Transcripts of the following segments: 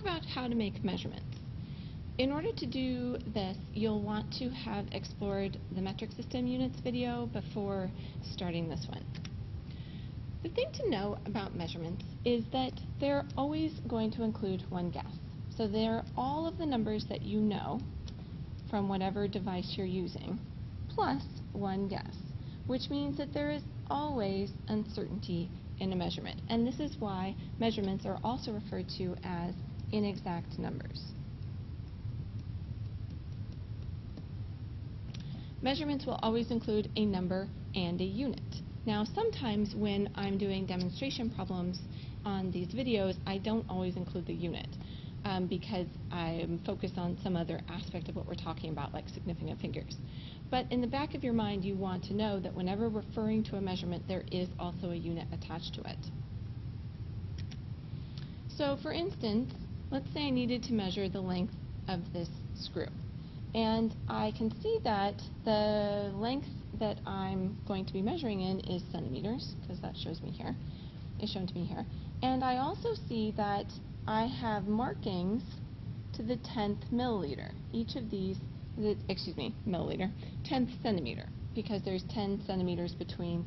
about how to make measurements. In order to do this, you'll want to have explored the metric system units video before starting this one. The thing to know about measurements is that they're always going to include one guess. So they're all of the numbers that you know from whatever device you're using, plus one guess, which means that there is always uncertainty in a measurement. And this is why measurements are also referred to as inexact numbers. Measurements will always include a number and a unit. Now, sometimes when I'm doing demonstration problems on these videos, I don't always include the unit because I'm focused on some other aspect of what we're talking about, like significant figures. But in the back of your mind, you want to know that whenever referring to a measurement, there is also a unit attached to it. So, for instance, let's say I needed to measure the length of this screw. And I can see that the length that I'm going to be measuring in is centimeters, because that shows me here. It's shown to me here. And I also see that I have markings to the 10th milliliter. Each of these, milliliter, 10th centimeter, because there's 10 centimeters between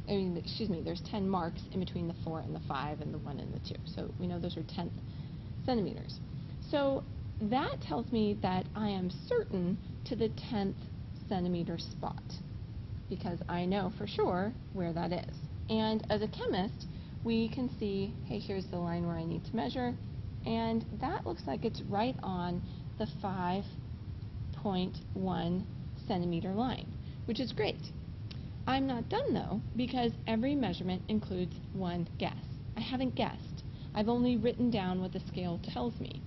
there's 10 marks in between the 4 and the 5 and the 1 and the 2. So we know those are 10th centimeters. So that tells me that I am certain to the 10th centimeter spot, because I know for sure where that is. And as a chemist, we can see, hey, here's the line where I need to measure, and that looks like it's right on the 5.1 centimeter line, which is great. I'm not done though, because every measurement includes one guess. I haven't guessed. I've only written down what the scale tells me.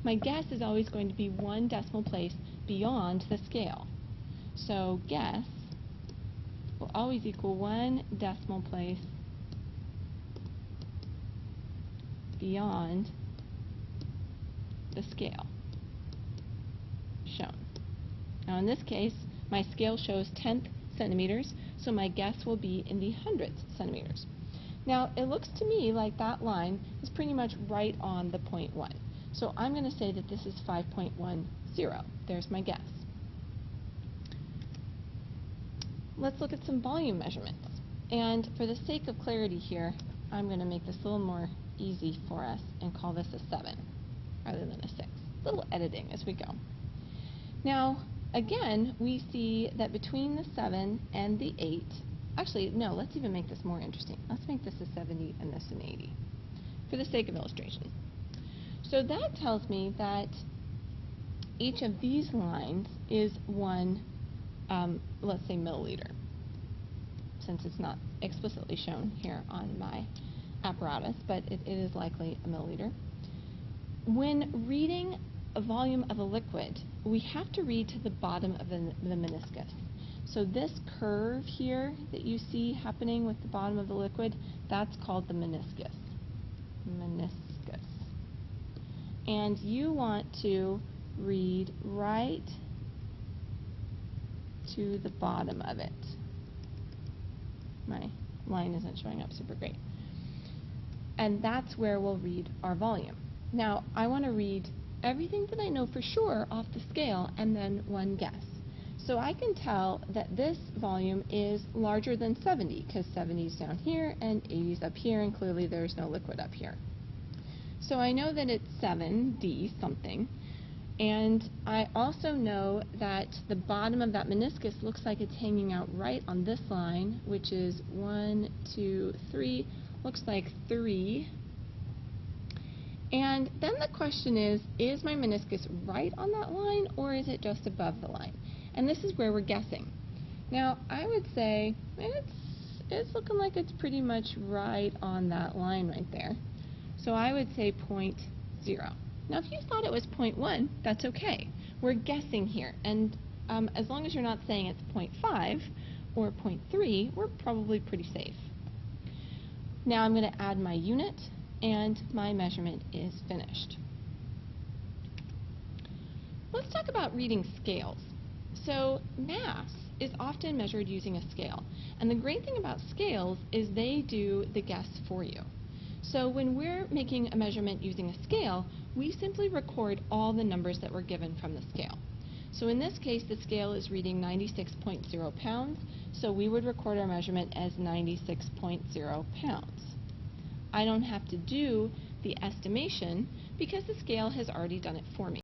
My guess is always going to be one decimal place beyond the scale. So guess will always equal one decimal place beyond the scale shown. Now in this case, my scale shows 10th centimeters, so my guess will be in the 100th centimeters. Now it looks to me like that line is pretty much right on the 0.1. So I'm going to say that this is 5.10. There's my guess. Let's look at some volume measurements. And for the sake of clarity here, I'm going to make this a little more easy for us and call this a 7 rather than a 6. A little editing as we go. Now, again, we see that between the 7 and the 8, actually, no, let's even make this more interesting. Let's make this a 70 and this an 80 for the sake of illustration. So that tells me that each of these lines is one, let's say, milliliter, since it's not explicitly shown here on my apparatus, but it is likely a milliliter. When reading a volume of a liquid, we have to read to the bottom of the meniscus. So this curve here that you see happening with the bottom of the liquid, that's called the meniscus. And you want to read right to the bottom of it. My line isn't showing up super great. And that's where we'll read our volume. Now, I want to read everything that I know for sure off the scale and then one guess. So I can tell that this volume is larger than 70, because 70 is down here and 80 is up here, and clearly there's no liquid up here. So I know that it's 7D something, and I also know that the bottom of that meniscus looks like it's hanging out right on this line, which is 1, 2, 3, looks like 3. And then the question is my meniscus right on that line, or is it just above the line? And this is where we're guessing. Now, I would say it's looking like it's pretty much right on that line right there. So I would say 0.0. Now, if you thought it was 0.1, that's okay. We're guessing here. And as long as you're not saying it's 0.5 or 0.3, we're probably pretty safe. Now I'm going to add my unit, and my measurement is finished. Let's talk about reading scales. So mass is often measured using a scale. And the great thing about scales is they do the guess for you. So when we're making a measurement using a scale, we simply record all the numbers that were given from the scale. So in this case, the scale is reading 96.0 pounds, so we would record our measurement as 96.0 pounds. I don't have to do the estimation because the scale has already done it for me.